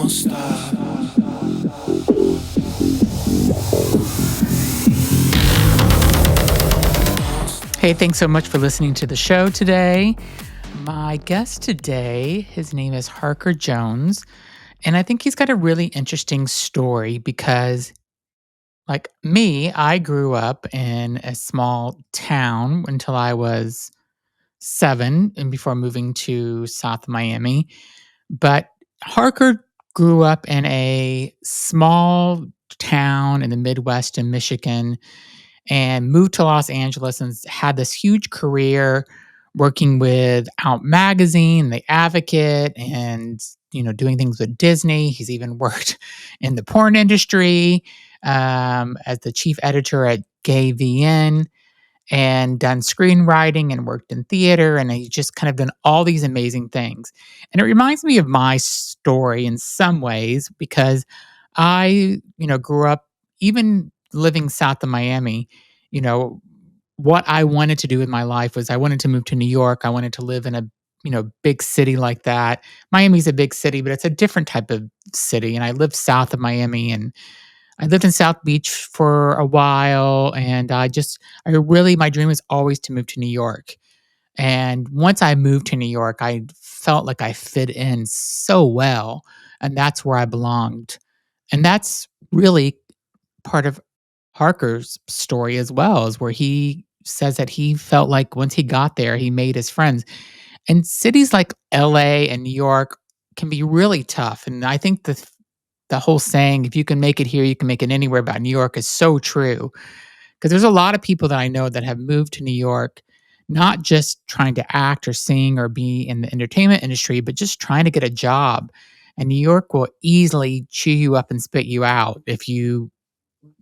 Hey, thanks so much for listening to the show today. My guest today, his name is Harker Jones, and I think he's got a really interesting story because, like me, I grew up in a small town until I was 7 and before moving to South Miami. But Harker grew up in a small town in the Midwest in Michigan and moved to Los Angeles and had this huge career working with Out Magazine, The Advocate, and doing things with Disney. He's even worked in the porn industry as the chief editor at Gay VN and done screenwriting and worked in theater. And he's just kind of done all these amazing things. And it reminds me of my story in some ways because I, grew up even living south of Miami. you know, what I wanted to do with my life was I wanted to move to New York. I wanted to live in a, big city like that. Miami's a big city, but it's a different type of city. And I lived south of Miami and I lived in South Beach for a while. And my dream was always to move to New York. And once I moved to New York, I felt like I fit in so well. And that's where I belonged. And that's really part of Harker's story as well, is where he says that he felt like once he got there, he made his friends. And cities like LA and New York can be really tough. And I think the whole saying, if you can make it here, you can make it anywhere about New York is so true. Because there's a lot of people that I know that have moved to New York, not just trying to act or sing or be in the entertainment industry, but just trying to get a job. And New York will easily chew you up and spit you out if you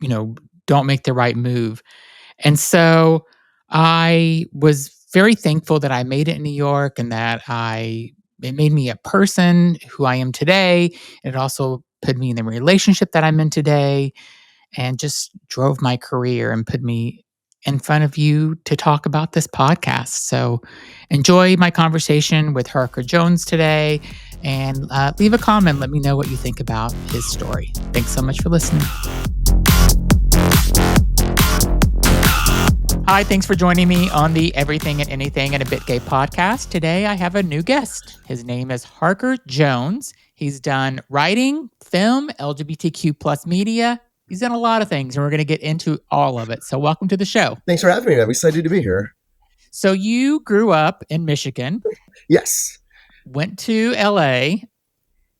know, don't make the right move. And so I was very thankful that I made it in New York and that it made me a person who I am today. It also put me in the relationship that I'm in today and just drove my career and put me in front of you to talk about this podcast. So enjoy my conversation with Harker Jones today and leave a comment. Let me know what you think about his story. Thanks so much for listening. Hi, thanks for joining me on the Everything and Anything and a Bit Gay podcast. Today I have a new guest. His name is Harker Jones. He's done writing, film, LGBTQ plus media. He's done a lot of things, and we're going to get into all of it. So welcome to the show. Thanks for having me. I'm excited to be here. So you grew up in Michigan. Yes. Went to LA.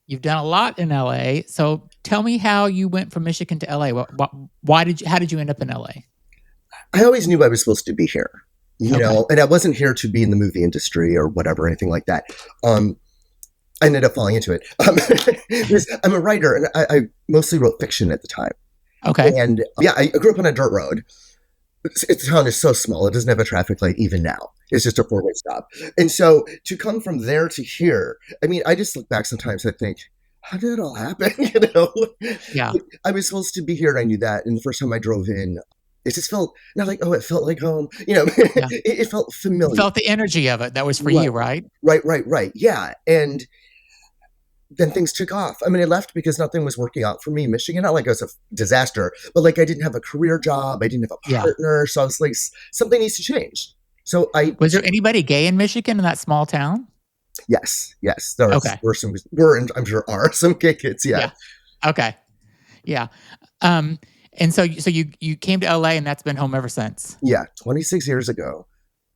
You've done a lot in LA. So tell me how you went from Michigan to LA. How did you end up in LA? I always knew I was supposed to be here, you know, and I wasn't here to be in the movie industry or whatever, anything like that. I ended up falling into it. I'm a writer, and I mostly wrote fiction at the time. Okay. And I grew up on a dirt road. The town is so small. It doesn't have a traffic light even now. It's just a 4-way stop. And so to come from there to here, I mean, I just look back sometimes and I think, how did it all happen? Yeah. I was supposed to be here, and I knew that. And the first time I drove in, it just felt not like, it felt like home. Yeah. it felt familiar. You felt the energy of it. That was for you, right? Right. Yeah. And then things took off. I mean, I left because nothing was working out for me in Michigan. Not like it was a disaster, but like I didn't have a career job. I didn't have a partner. Yeah. So I was like, something needs to change. So was there anybody gay in Michigan in that small town? Yes. There were and I'm sure are some gay kids. Yeah. Okay. Yeah. And so you came to LA and that's been home ever since. Yeah. 26 years ago.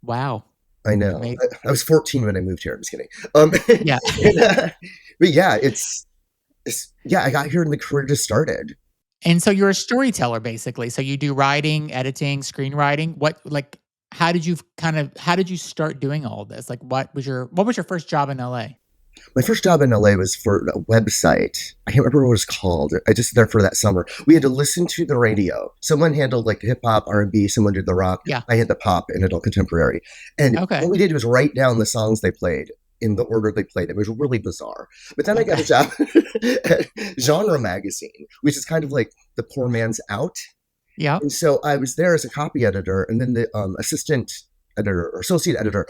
Wow. I know. I was 14 when I moved here. I'm just kidding. Yeah. But yeah, I got here and the career just started. And so you're a storyteller basically. So you do writing, editing, screenwriting. How did you start doing all this? Like what was your first job in LA? My first job in LA was for a website. I can't remember what it was called. I just there for that summer. We had to listen to the radio. Someone handled like hip hop, R&B. Someone did the rock. Yeah. I had the pop and adult contemporary. And what we did was write down the songs they played in the order they played. It was really bizarre. But then I got a job at Genre Magazine, which is kind of like the poor man's out. Yeah. And so I was there as a copy editor, and then the assistant editor or associate editor,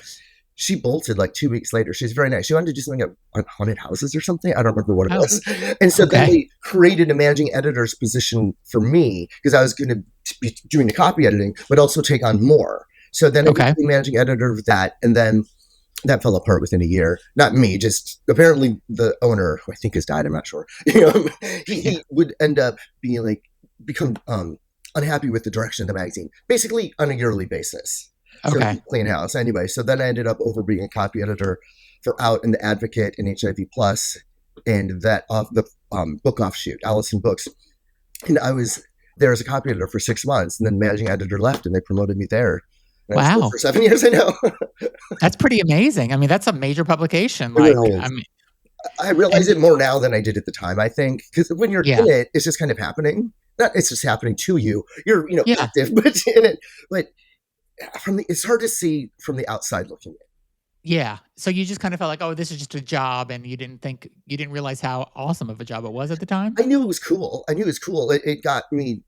she bolted like 2 weeks later. She's very nice. She wanted to do something on haunted houses or something. I don't remember what it Oh, was. And so then okay. they created a managing editor's position for me because I was going to be doing the copy editing, but also take on more. So then I Okay. became managing editor of that. And then that fell apart within a year. Not me, just apparently the owner, who I think has died, I'm not sure. Yeah. He would end up being like, become unhappy with the direction of the magazine, basically on a yearly basis. So Okay. he clean house anyway. So then I ended up over being a copy editor for Out and the Advocate and HIV Plus, and that off the book offshoot, Allison Books. And I was there as a copy editor for 6 months, and then managing editor left, and they promoted me there. And I was there Wow. for 7 years. I know. That's pretty amazing. I mean, that's a major publication. It Like, was. I mean, I realize and it more now than I did at the time. I think because when you're yeah, in it, it's just kind of happening. Not it's just happening to you. You're yeah, active, but in it. But it's hard to see from the outside looking in. yeah. So you just kind of felt like, oh, this is just a job, and you didn't realize how awesome of a job it was at the time. I knew it was cool. I knew it was cool. It got me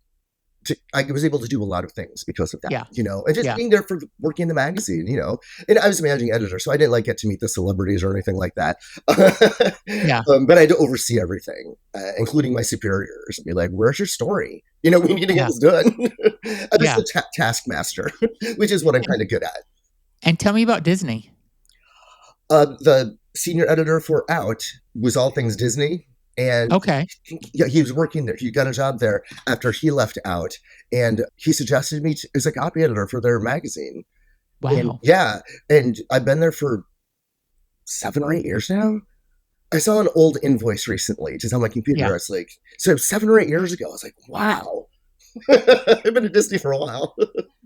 I was able to do a lot of things because of that, Yeah, and just yeah, being there for working in the magazine, and I was a managing editor, so I didn't like get to meet the celebrities or anything like that. yeah, But I had to oversee everything, including my superiors, and be like, "Where's your story? We need to get yeah, this done." I'm just yeah. a taskmaster, which is what I'm kind of good at. And tell me about Disney. The senior editor for Out was all things Disney, and Okay. yeah, he was working there. He got a job there after he left Out, and he suggested me as a copy editor for their magazine. And Wow. yeah, and I've been there for 7 or 8 years now. I saw an old invoice recently just on my computer. Yeah. I was like, so 7 or 8 years ago, I was like, wow. I've been at Disney for a while.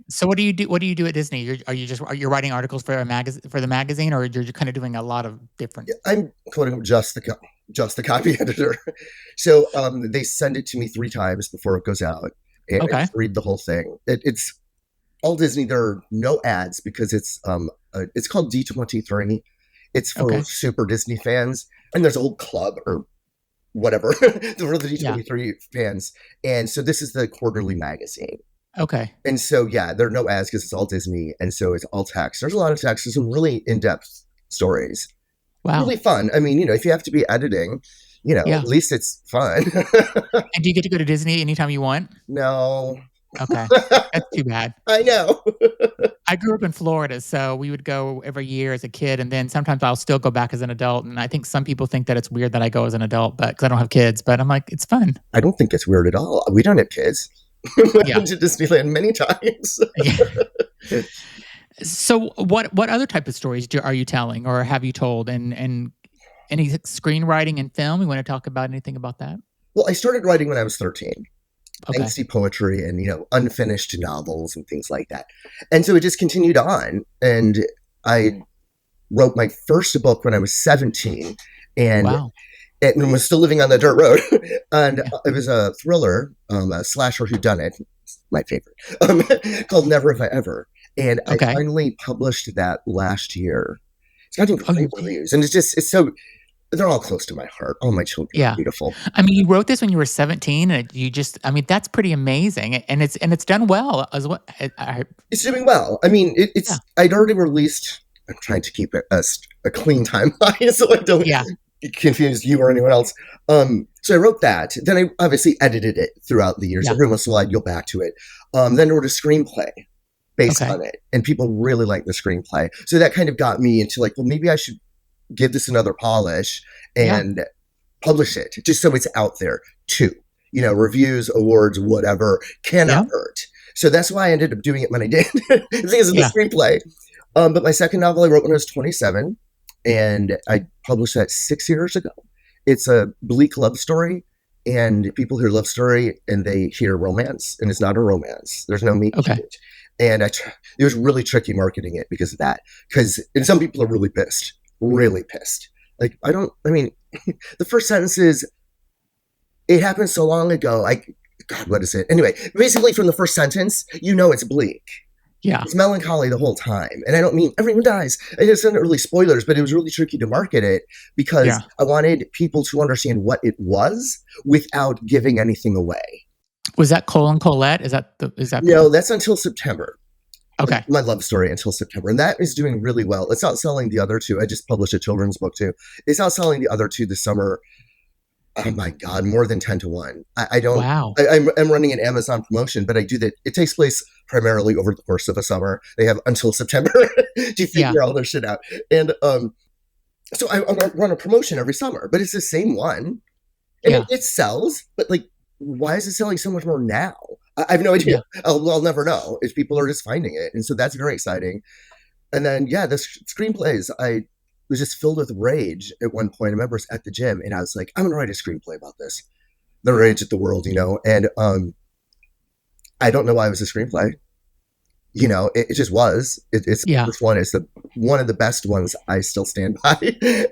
So what do you do? What do you do at Disney? Are you writing articles for a magazine for the magazine, or you're kind of doing a lot of different? I'm quoting just the copy editor. So they send it to me 3 times before it goes out, and I Okay. just read the whole thing. It's all Disney. There are no ads because it's called D23. It's for Okay. super Disney fans, and there's a whole club or whatever for the Yeah. D23 fans. And so this is the quarterly magazine. Okay. And so yeah, there are no ads because it's all Disney, and so it's all text. There's a lot of text. There's some really in-depth stories. Wow. Really fun. I mean, if you have to be editing, Yeah. at least it's fun. And do you get to go to Disney anytime you want? No. Okay. That's too bad. I know. I grew up in Florida, so we would go every year as a kid, and then sometimes I'll still go back as an adult. And I think some people think that it's weird that I go as an adult, but because I don't have kids. But I'm like, it's fun. I don't think it's weird at all. We don't have kids. I've Yeah, been to Disneyland many times. yeah. So what other type of stories are you telling or have you told? And any screenwriting and film? You want to talk about anything about that? Well, I started writing when I was 13. Okay. Angsty poetry and unfinished novels and things like that, and so it just continued on. And I wrote my first book when I was 17, and Wow. and was still living on the dirt road. And Yeah. it was a thriller, a slasher whodunit, my favorite, called Never Have I Ever. And I Okay. finally published that last year. It's gotten Oh, you great did? reviews, and it's so they're all close to my heart. All my children are Yeah. beautiful. I mean, you wrote this when you were 17, and you just, I mean, that's pretty amazing, and it's done well as well. It's doing well. I mean, Yeah. it's I'd already released. I'm trying to keep it a clean timeline so I don't Yeah. confuse you or anyone else. So I wrote that. Then I obviously edited it throughout the years. Yeah. Every once in a while, I'd go back to it. Then I wrote a screenplay based Okay. on it, and people really liked the screenplay. So that kind of got me into like, well, maybe I should give this another polish Yeah. and publish it just so it's out there too. Reviews, awards, whatever Yeah. cannot hurt. So that's why I ended up doing it when I did because of the Yeah. screenplay. But my second novel I wrote when I was 27, and I published that 6 years ago. It's a bleak love story, and people hear love story and they hear romance, and it's not a romance. There's no meat to Okay. it. And it was really tricky marketing it because of that. And some people are really pissed, really pissed. Like, I mean, the first sentence is, it happened so long ago. God, what is it? Anyway, basically from the first sentence, it's bleak. Yeah. It's melancholy the whole time. And I don't mean everyone dies. It's not really spoilers, but it was really tricky to market it because Yeah. I wanted people to understand what it was without giving anything away. Was that Cole and Colette? Is that the No, that's until September. Okay. My love story until September, and that is doing really well. It's outselling the other two. I just published a children's book too. It's outselling the other two this summer. Oh my god, more than 10 to 1. I don't. Wow. I'm running an Amazon promotion, but I do that. It takes place primarily over the course of a summer. They have until September to Yeah. figure all their shit out, and so I run a promotion every summer, but it's the same one, and Yeah. it sells. But like, why is it selling so much more now? I have no idea. Yeah. I'll never know if people are just finding it, and so that's very exciting. And then yeah, the screenplays, I was just filled with rage at one point. I remember I was at the gym and I was like, I'm gonna write a screenplay about this. The rage at the world, and I don't know why it was a screenplay. It just was. It's the Yeah. first one. It's the one of the best ones. I still stand by.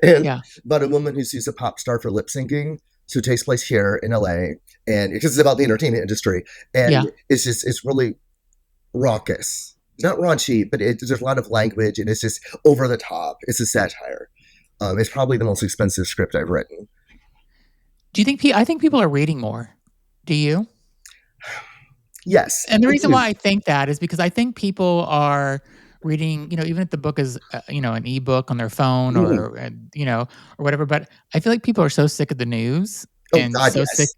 And Yeah. about a woman who sues a pop star for lip syncing. So it takes place here in LA, and because it's about the entertainment industry, Yeah. and it's really raucous. It's not raunchy, but there's a lot of language, and it's just over the top. It's a satire. It's probably the most expensive script I've written. Do you think I think people are reading more. Do you? Yes, And the I reason do. why I think that is because I think people are reading, even if the book is, an ebook on their phone Mhm. or, or whatever, but I feel like people are so sick of the news Oh and God, so sick,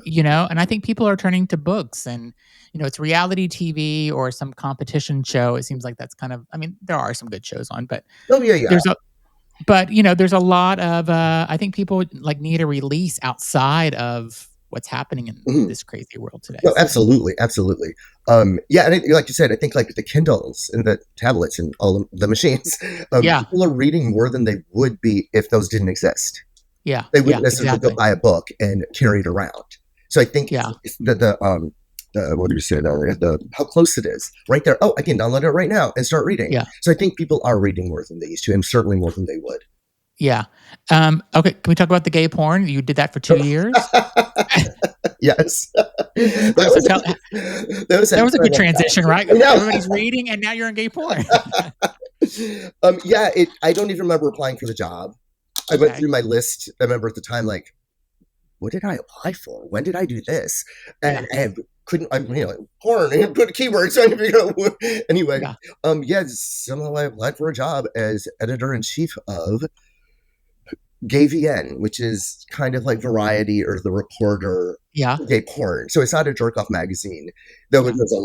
yes. and I think people are turning to books and, it's reality TV or some competition show. It seems like that's kind of, I mean, there are some good shows on, but Oh yeah, yeah. there's a, there's a lot of, I think people like need a release outside of what's happening in Mhm. this crazy world today. No, So, absolutely, absolutely. Yeah, and like you said, I think like the Kindles and the tablets and all the machines, yeah, people are reading more than they would be if those didn't exist. yeah, They wouldn't yeah, necessarily go exactly. buy a book and carry it around. So I think Yeah, it's what do you say? The how close it is right there. Oh, I can download it right now and start reading. yeah, So I think people are reading more than they used to, and certainly more than they would. yeah. Okay, can we talk about the gay porn? You did that for 2 years? Yes, Alright, so that was that at was a good transition, right? I know. Everybody's reading, and now you're in gay porn. Yeah, I don't even remember applying for the job. I went Okay. through my list. I remember at the time, like, what did I apply for? When did I do this? Yeah, And I couldn't, porn, and put keywords trying to figure out what. Anyway, yeah, yeah, somehow I applied for a job as editor in chief of Gay VN, which is kind of like Variety or The Reporter yeah, for gay porn. So it's not a jerk off magazine, though yeah, there's a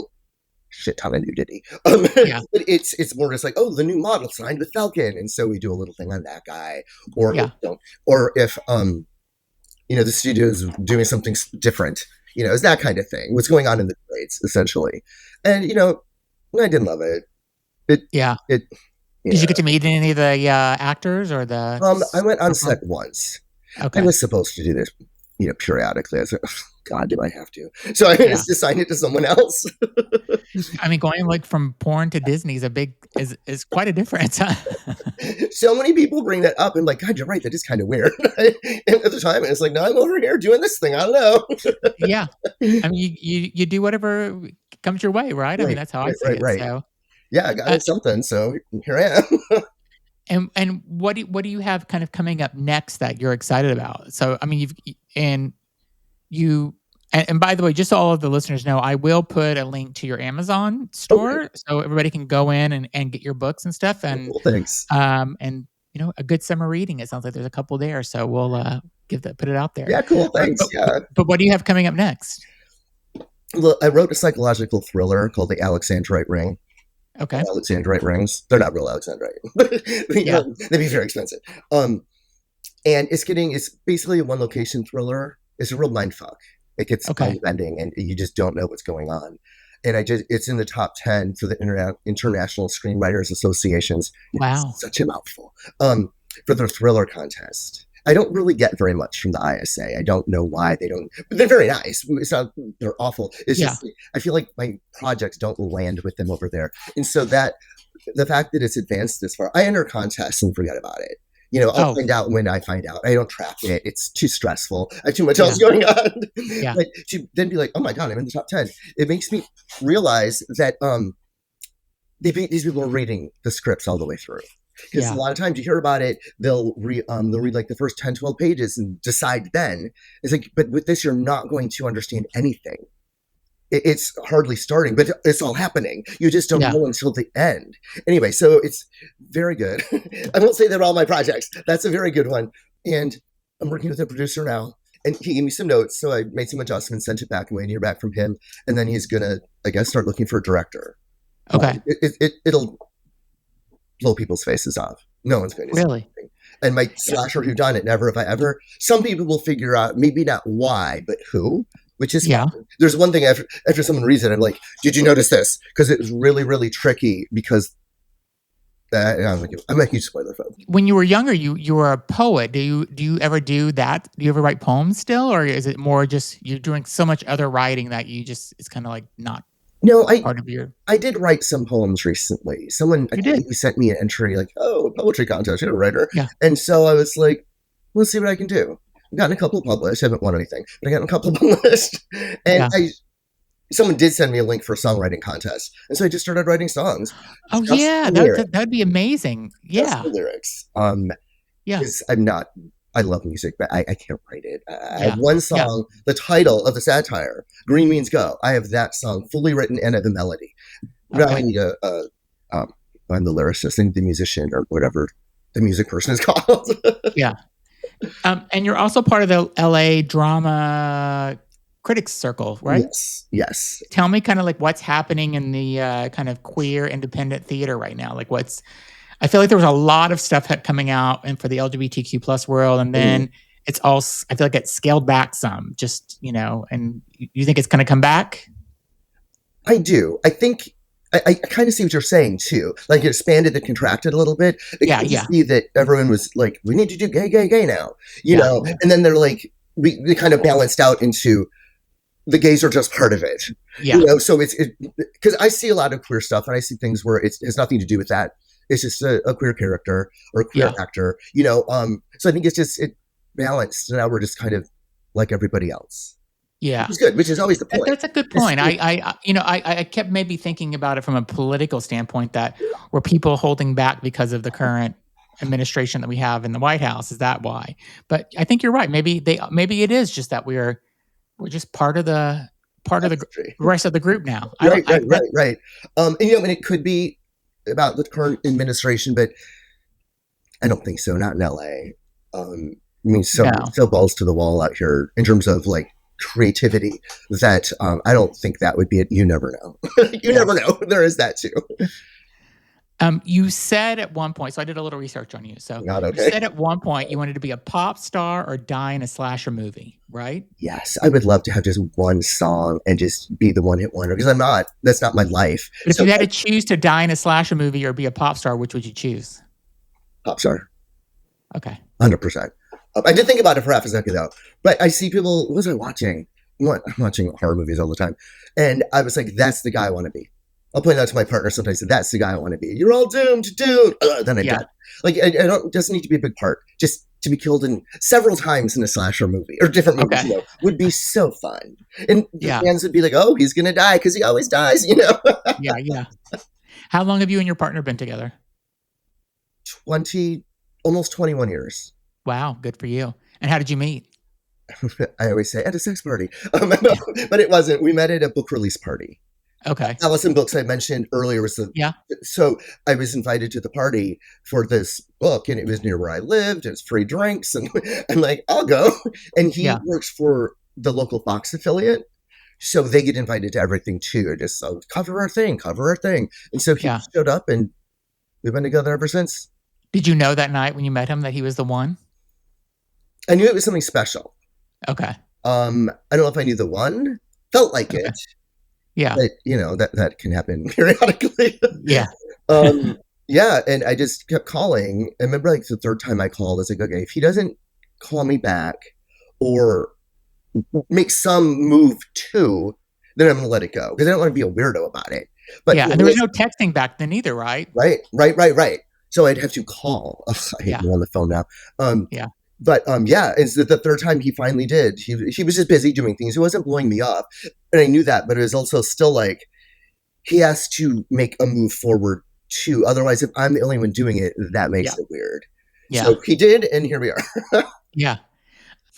shit ton of nudity. yeah, But it's more just like, oh, the new model signed with Falcon, and so we do a little thing on that guy, or if yeah, don't, or if the studio is doing something different, it's that kind of thing. What's going on in the trades essentially, and I didn't love it. It yeah. it Did yeah. you get to meet any of the, actors or the I s went on perform set once. I Okay. was supposed to do this, periodically. I was like, God, do I have to? So I Yeah. just assigned it to someone else. I mean, going, like, from porn to Disney is a big is quite a difference, huh? So many people bring that up and like, God, you're right. That is kind of weird. And at the time, it's like, no, I'm over here doing this thing. I don't know. Yeah. I mean, you do whatever comes your way, right? I mean, Right, that's how I right, see right, it, right. so, Yeah, I got uh, into something. So here I am. and what do you have kind of coming up next that you're excited about? So, I mean, you and by the way, just so all of the listeners know, I will put a link to your Amazon Okay. store so everybody can go in and get your books and stuff Well, cool. Thanks. and a good summer reading. It sounds like there's a couple there, so we'll put it out there. Yeah, cool. But Thanks. but Yeah. but what do you have coming up next? Look, I wrote a psychological thriller called The Alexandrite Ring. Okay. Alexandrite rings. They're not real Alexandrite. Yeah. They'd be very expensive. Um, and it's basically a one location thriller. It's a real mind fuck. It gets Okay. mind bending, and you just don't know what's going on. And it's in the top 10 for the International Screenwriters Associations. It's Wow. such a mouthful. Um, for their thriller contest. I don't really get very much from the ISA. I don't know why they don't. But they're very nice. It's not they're awful. It's Yeah. just I feel like my projects don't land with them over there, and so that the fact that it's advanced this far, I enter contests and forget about it. I'll Oh, find out when I find out. I don't track it. It's too stressful. I have too much yeah. else going on. Yeah. But to then be like, oh my God, I'm in the top 10. It makes me realize that these people are reading the scripts all the way through. Because a Yeah. lot of times you hear about it, they'll read like the first 10, 12 pages and decide then. It's like, but with this, you're not going to understand anything. it's hardly starting, but it's all happening. You just don't Yeah. know until the end. Anyway, so it's very good. I won't say they're all my projects. That's a very good one. And I'm working with a producer now, and he gave me some notes. So I made some adjustments, sent it back, and waiting to hear back from him. And then he's gonna, I guess, start looking for a director. Okay. It'll blow people's faces off. No one's going to see Really? anything. And my Yeah. slasher who done it, never have I ever. Some people will figure out maybe not why, but who, which is Yeah. fine. There's one thing after someone reads it, I'm like, did you notice this? Because it was really, really tricky because I'm a huge spoiler fan. When you were younger, you were a poet. Do you ever do that? Do you ever write poems still, or is it more just you're doing so much other writing that you just it's kind of like not No, part of your? I did write some poems recently. Someone I You think did? he sent me an entry like, oh, a poetry contest, you're a writer. Yeah. And so I was like, let's see what I can do. I've gotten a couple published. I haven't won anything, but I got a couple published. And Yeah. someone did send me a link for a songwriting contest. And so I just started writing songs. Oh Just yeah, the lyrics. that'd be amazing. Just Yeah. the lyrics. Yeah. Because I love music, but I can't write it. I have Yeah. one Yeah. song, the title of the satire, Green Means Go. I have that song fully written and I have the melody. Now I Okay. need I'm the lyricist and the musician or whatever the music person is called. Yeah. And you're also part of the LA Drama Critics Circle, right? Yes, yes. Tell me kind of like what's happening in the kind of queer independent theater right now. Like what's I feel like there was a lot of stuff coming out and for the LGBTQ plus world, and Mhm. then it's all I feel like it's scaled back some. Just and you think it's going to come back? I do. I think I kind of see what you're saying too. Like it expanded and contracted a little bit because Yeah, you yeah, see that everyone was like, we need to do gay, gay, gay now, yeah, yeah, and then they're like, we kind of balanced out into the gays are just part of it, yeah, So it's because I see a lot of queer stuff and I see things where it has nothing to do with that. It's just a queer character or a queer yeah, actor, So I think it's just it balanced. And now we're just kind of like everybody else, which yeah. is good, which is always the point. That's a good It's, point. I kept maybe thinking about it from a political standpoint that were people holding back because of the current administration that we have in the White House. Is that why? But I think you're right. Maybe it is just that we're just part of the True. rest of the group now. I don't. Right, right, right, right. And it could be about the current administration, but I don't think so. Not in LA. I mean, No. so balls to the wall out here in terms of like creativity that I don't think that would be it. You never know. You Yeah. never know. There is that too. You said at one point, so I did a little research on you. So Not you okay. said at one point you wanted to be a pop star or die in a slasher movie, right? Yes, I would love to have just one song and just be the one hit wonder because I'm not. That's not my life. But if So you had to choose to die in a slasher movie or be a pop star, which would you choose? pop star, Okay. 100%. I did think about it for half a second though, but I see people. What was I watching? I'm watching horror movies all the time, and I was like, "That's the guy I want to be." I'll point out to my partner sometimes. That's the guy I want to be. You're all doomed, dude. Then I Yeah. die. Like I don't. It doesn't need to be a big part. Just to be killed in several times in a slasher movie or different movies, Okay. would be so fun. And the Yeah. fans would be like, "Oh, he's gonna die because he always dies." Yeah. Yeah. How long have you and your partner been together? 20, almost 21 years. Wow. Good for you. And how did you meet? I always say at a sex party, but it wasn't. We met at a book release party. Okay. Allison Books I mentioned earlier was Yeah. so I was invited to the party for this book and it was near where I lived. It's free drinks and I'm like, I'll go. And he Yeah. works for the local Fox affiliate. So they get invited to everything too. Just cover our thing, cover our thing. And so he Yeah. showed up and we've been together ever since. Did you know that night when you met him that he was the one? I knew it was something special. Okay. I don't know if I knew the one, felt like Okay. it, Yeah. but that can happen periodically. Yeah. Yeah, and I just kept calling. I remember like the third time I called, I was like, okay, if he doesn't call me back or make some move too, then I'm gonna let it go because I don't want to be a weirdo about it. But Yeah. And there was no texting back then either, right? right. So I'd have to call. Ugh, I hate Yeah. being on the phone now. Yeah. But yeah, it's the third time he finally did. He was just busy doing things. He wasn't blowing me up, and I knew that. But it was also still like he has to make a move forward too. Otherwise, if I'm the only one doing it, that makes Yeah. it weird. Yeah. So he did, and here we are. Yeah.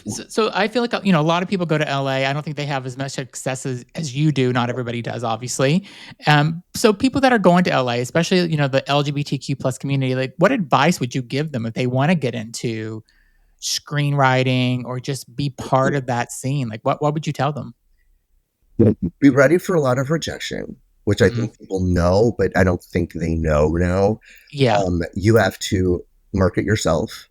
So I feel like, a lot of people go to LA. I don't think they have as much success as you do. Not everybody does, obviously. So people that are going to LA, especially, the LGBTQ plus community, like what advice would you give them if they want to get into screenwriting or just be part of that scene? Like what would you tell them? Be ready for a lot of rejection, which I Mhm. think people know, but I don't think they know now. Yeah. You have to market yourself.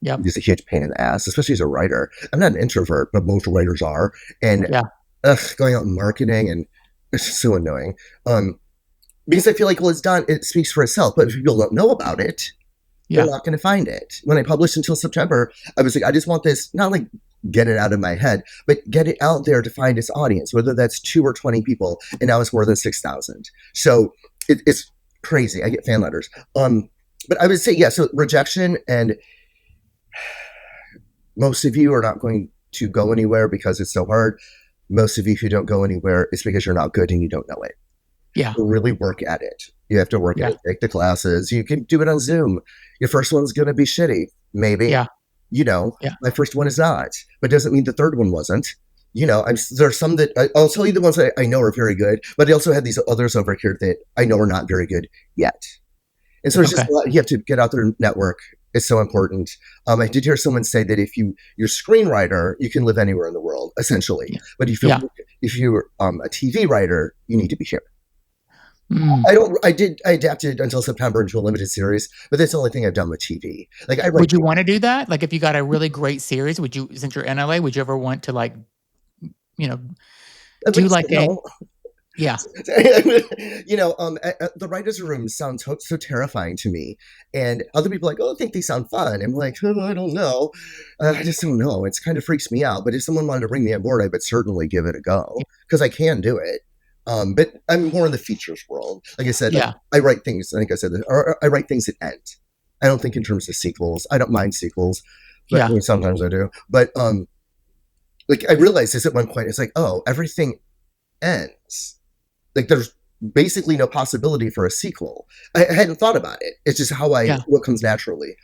Yep. It's a huge pain in the ass, especially as a writer. I'm not an introvert, but most writers are. And Yeah. going out and marketing, and it's just so annoying. Um, because I feel like, well, it's done, it speaks for itself. But if people don't know about it, they're Yeah. not going to find it. When I published Until September, I was like, I just want this, not like get it out of my head, but get it out there to find its audience, whether that's 2 or 20 people. And now it's more than 6,000. So it's crazy. I get fan letters. But I would say, yeah, so rejection, and most of you are not going to go anywhere because it's so hard. Most of you who don't go anywhere, it's because you're not good and you don't know it. Yeah. Really work at it. You have to work at Yeah. it, take the classes. You can do it on Zoom. Your first one's going to be shitty, maybe. Yeah. You know, Yeah. my first one is not, but doesn't mean the third one wasn't. There's some that I'll tell you the ones that I know are very good, but I also have these others over here that I know are not very good yet. And so it's just Okay. a lot, you have to get out there and network. It's so important. I did hear someone say that if you're a screenwriter, you can live anywhere in the world, essentially. Yeah. But Yeah. if you're a TV writer, you need to be here. Mm. I adapted Until September into a limited series, but that's the only thing I've done with TV. Like I write Would you things. wanna do that? Like, if you got a really great series, would you since you're in LA, would you ever want to, like, you know, I do wouldn't say like a no. yeah, The writers' room sounds so terrifying to me, and other people are like, oh, I think they sound fun. I'm like, oh, I don't know, I just don't know. It's kind of freaks me out. But if someone wanted to bring me on board, I would certainly give it a yeah, go because I can do it. But I'm more in the features world. Like I said, like yeah, I write things. I think I said that, or I write things that end. I don't think in terms of sequels. I don't mind sequels, but I yeah, mean, sometimes I do. But like I realized this at one point. It's like, oh, everything ends. Like there's basically no possibility for a sequel. I hadn't thought about it. It's just yeah, what comes naturally.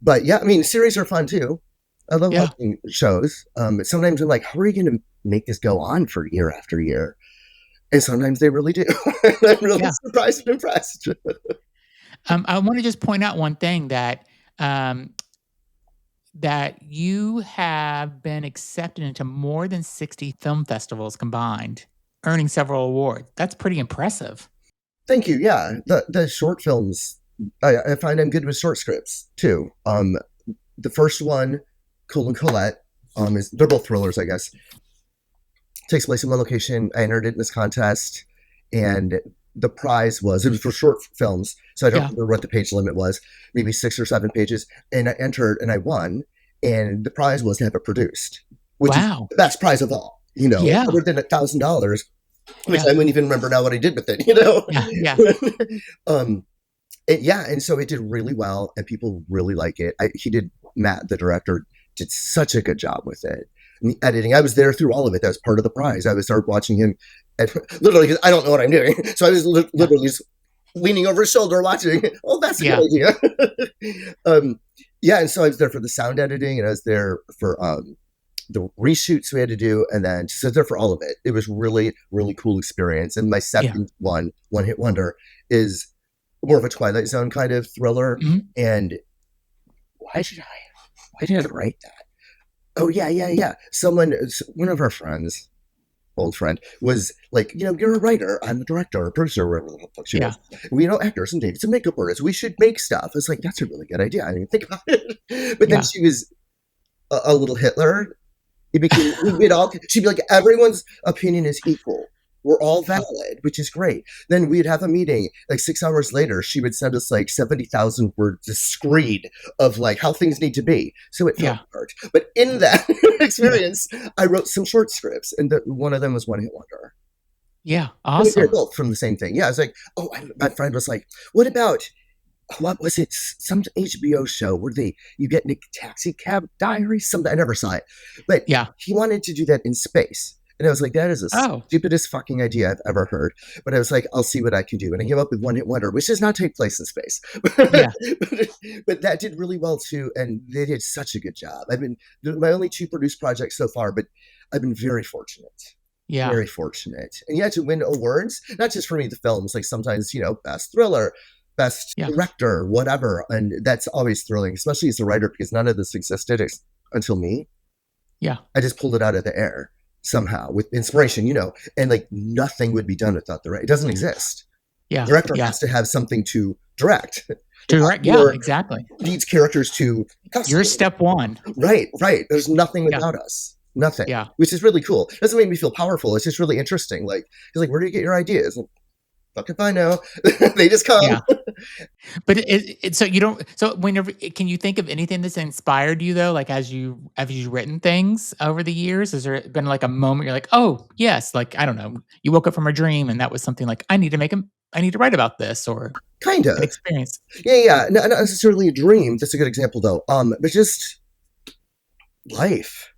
But yeah, I mean, series are fun too. I love yeah, watching shows. But sometimes I'm like, how are you going to make this go on for year after year? And sometimes they really do. I'm really yeah. surprised and impressed. I wanna just point out one thing um, that you have been accepted into more than 60 film festivals combined, earning several awards. That's pretty impressive. Thank you. Yeah, the short films. I find I'm good with short scripts too. The first one, Cole and Colette, is they're both thrillers, I guess. Takes place in one location. I entered it in this contest, and the prize was, it was for short films, so I don't Yeah. remember what the page limit was, maybe 6 or 7 pages. And I entered and I won, and the prize was to have it produced, which is Wow. the best prize of all. Yeah, Other than $1,000, which yeah, I wouldn't even remember now what I did with it. yeah, yeah, um, yeah, and so it did really well, and people really like it. He did Matt, the director, did such a good job with it. And the editing, I was there through all of it. That was part of the prize. I would start watching him, literally because I don't know what I'm doing, so I was yeah, literally just leaning over his shoulder watching. Oh, that's a good yeah, idea. Yeah, and so I was there for the sound editing, and I was there for the reshoots we had to do, and then just there for all of it. It was really, really cool experience. And my yeah. second one hit wonder, is more of a Twilight Zone kind of thriller. Mhm. And why did I write that? Oh yeah. One of our friends, old friend, was like, you're a writer, I'm the director or producer, or whatever the fuck she Yeah, was. We know actors and David's a makeup artist. We should make stuff. It's like, that's a really good idea. I didn't even think about it. But then yeah, she was a little Hitler. She'd be like, everyone's opinion is equal. We're all yeah, valid, which is great. Then we'd have a meeting. Like 6 hours later, she would send us like 70,000 words a screed of like how things need to be. So it felt yeah, hard. But in that yeah, experience, I wrote some short scripts, and one of them was One Hit Wonder. yeah. And we did Awesome. both from the same thing. Yeah, I was like, my friend was like, what was it? Some HBO show where you get in a taxi cab diary? Something, I never saw it, but Yeah, he wanted to do that in space. And I was like, that is the Oh, stupidest fucking idea I've ever heard. But I was like, I'll see what I can do. And I came up with One Hit Wonder, which does not take place in space. but, yeah, but that did really well too. And they did such a good job. I've been my only two produced projects so far, but I've been very fortunate. yeah, Very fortunate. And yeah, to win awards, not just for me, the films, like sometimes, best thriller, best yeah, director, whatever. And that's always thrilling, especially as a writer, because none of this existed until me. yeah, I just pulled it out of the air somehow with inspiration, and like nothing would be done without the right. It doesn't exist. yeah, Director yeah. has to have something to direct. Direct, yeah, Or exactly. needs characters to You're costume. step one. Right, right. There's nothing Yeah, without us. Nothing. yeah, Which is really cool. It doesn't make me feel powerful. It's just really interesting. Like, he's like, where do you get your ideas? Like, fuck if I know. They just come. yeah. But so you don't so whenever can you think of anything that's inspired you though, like as you written things over the years? Has there been like a moment you're like, oh yes, like I don't know, you woke up from a dream and that was something like I need to write about this or Kind an of. experience. Yeah, yeah. Not necessarily a dream. That's a good example though. But just life.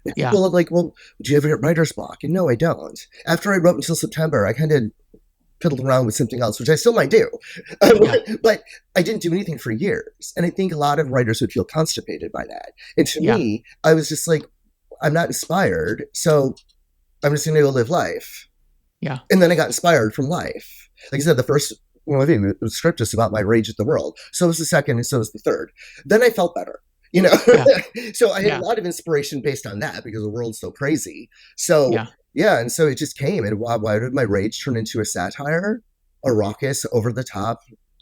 If Yeah, people are like, well, do you have a writer's block? And no, I don't. After I wrote until September, I kind of fiddled around with something else, which I still might do. yeah, But I didn't do anything for years. And I think a lot of writers would feel constipated by that. And to yeah, me, I was just like, I'm not inspired. So I'm just going to go live life. yeah, And then I got inspired from life. Like I said, the first movie, the script is about my rage at the world. So was the second, and so was the third. Then I felt better. You know, yeah, so I had a yeah, lot of inspiration based on that because the world's so crazy. So yeah, yeah, and so it just came. And why did my rage turn into a satire, a raucous, over the top,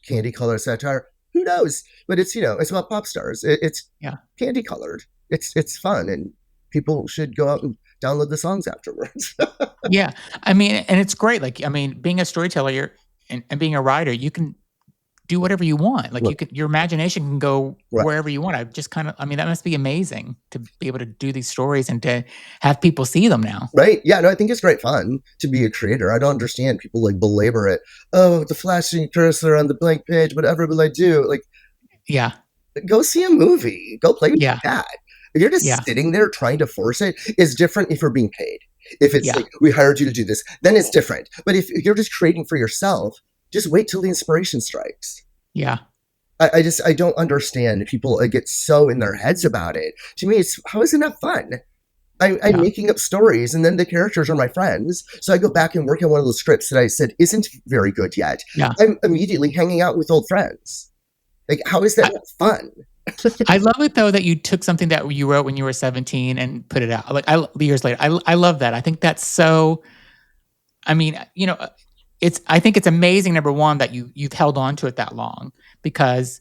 candy colored satire? Who knows? But it's about pop stars. It's yeah. candy colored. It's fun, and people should go out and download the songs afterwards. Yeah. I mean, and it's great. Like, I mean, being a storyteller and being a writer, you can do whatever you want. Like Right, you could your imagination can go right. wherever you want. I mean, that must be amazing to be able to do these stories and to have people see them now. Right. Yeah. No, I think it's great fun to be a creator. I don't understand people like belabor it. Oh, the flashing cursor on the blank page. Whatever will I do? Like, Yeah. go see a movie. Go play with Yeah. your cat. If you're Yeah. just sitting there trying to force it, it's different if you're being paid. If it's Yeah. like we hired you to do this, then it's different. But if you're just creating for yourself, just wait till the inspiration strikes. Yeah. I don't understand people get so in their heads about it. To me, it's how is it not fun? I'm Yeah. making up stories, and then the characters are my friends. So I go back and work on one of those scripts that I said isn't very good yet. Yeah. I'm immediately hanging out with old friends. Like, how is that I not fun? I love it though that you took something that you wrote when you were 17 and put it out. Like years later. I love that. I think that's so I mean, I think it's amazing number 1 that you've held on to it that long because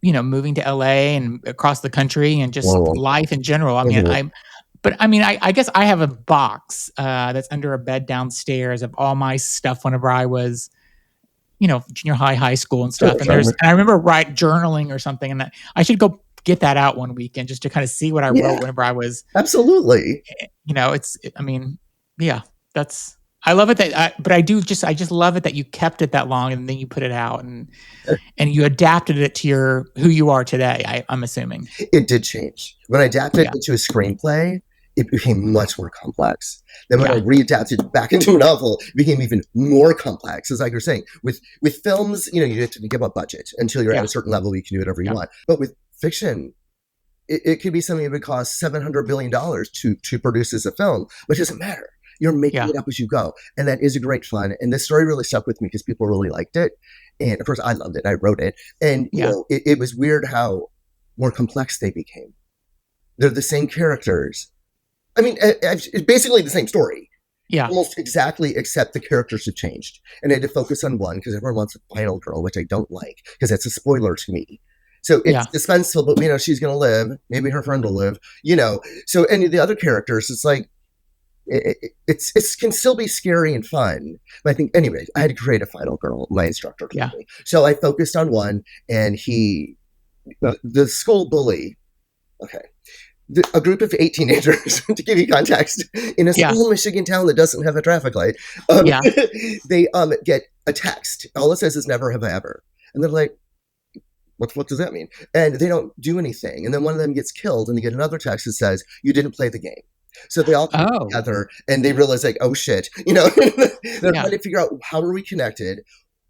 moving to LA and across the country and just Whoa, life in general. I mean, whoa. I guess I have a box that's under a bed downstairs of all my stuff whenever I was, junior high, high school and Sure, stuff. And sure. I remember journaling or something, and I should go get that out one weekend just to kind of see what I Yeah, wrote whenever I was, absolutely. I mean, yeah, that's. I love it but I just love it that you kept it that long and then you put it out and you adapted it to who you are today. I'm assuming. It did change. When I adapted Yeah, it into a screenplay, it became much more complex. Then when I yeah, readapted it back into a novel, it became even more complex. As like you're saying, with films, you have to give up budget until you're at yeah, a certain level. You can do whatever you yeah, want. But with fiction, it could be something that would cost $700 billion to produce as a film, but it doesn't matter. You're making yeah, it up as you go, and that is a great fun. And this story really stuck with me because people really liked it, and of course I loved it. I wrote it, and yeah, it was weird how more complex they became. They're the same characters. I mean, it's basically the same story, yeah, almost exactly, except the characters have changed. And I had to focus on one because everyone wants a final girl, which I don't like because that's a spoiler to me. So it's yeah, dispensable, but she's going to live. Maybe her friend will live. So any of the other characters, it's like it can still be scary and fun. But I think, anyway, I had to create a final girl. My instructor told yeah, me, so I focused on one, and the school bully. Okay, a group of 8 teenagers, to give you context, in a yeah, small Michigan town that doesn't have a traffic light, yeah, they get a text. All it says is "never have I ever," and they're like, what does that mean? And they don't do anything. And then one of them gets killed, and they get another text that says, "You didn't play the game." So they all come Oh, together and they realize like, oh shit, they're yeah, trying to figure out how are we connected?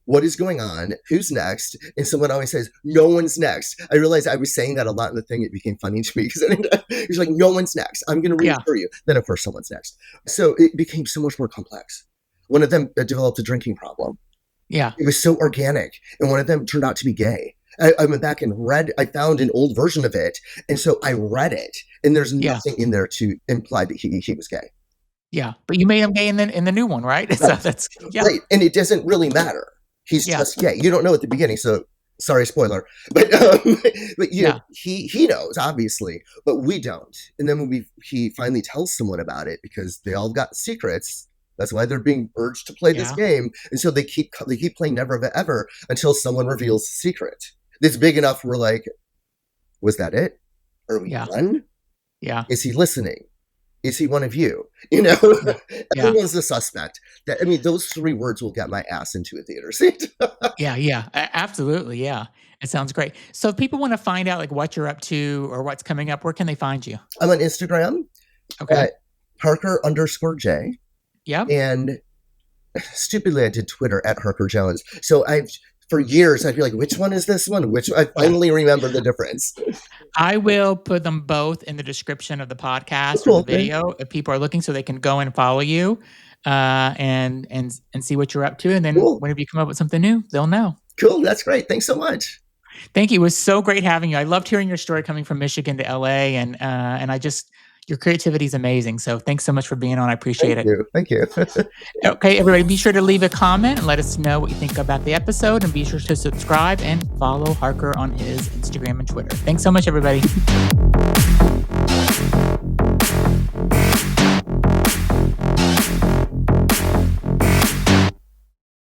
What is going on? Who's next? And someone always says, no one's next. I realized I was saying that a lot in the thing. It became funny to me because he's like, no one's next. I'm going to yeah, reassure you. Then, of course, someone's next. So it became so much more complex. One of them developed a drinking problem. yeah, It was so organic. And one of them turned out to be gay. I went back and read, I found an old version of it. And so I read it. And there's yeah, nothing in there to imply that he was gay. yeah. But you made him gay in the new one, right? So Right. that's yeah, Right. And it doesn't really matter. He's yeah, just gay. You don't know at the beginning, so sorry, spoiler. But but yeah, he knows obviously, but we don't. And then when he finally tells someone about it because they all got secrets. That's why they're being urged to play this yeah, game, and so they keep playing Never Have I Ever until someone reveals the secret. It's big enough. We're like, was that it? Are we yeah, done? yeah, Is he listening? Is he one of you? You know, yeah, yeah. everyone's a suspect. That I mean, those 3 words will get my ass into a theater seat. Yeah, yeah, absolutely, yeah. It sounds great. So if people wanna find out, like, what you're up to or what's coming up, where can they find you? I'm on Instagram Okay. at Harker_J, Yep. and stupidly I did Twitter at Harker Jones. So I've for years I'd be like, which one is this one? Which I Yeah. finally remember the difference. I will put them both in the description of the podcast or the Cool, thank video if people are looking so they can go and follow you, and see what you're up to, and then cool, whenever you come up with something new, they'll know. cool. That's great. Thanks so much. Thank you. It was so great having you. I loved hearing your story coming from Michigan to LA, and I just your creativity is amazing. So thanks so much for being on. I appreciate Thank it. you. Thank you. Okay, everybody, be sure to leave a comment and let us know what you think about the episode, and be sure to subscribe and follow Harker on his Instagram and Twitter. Thanks so much, everybody.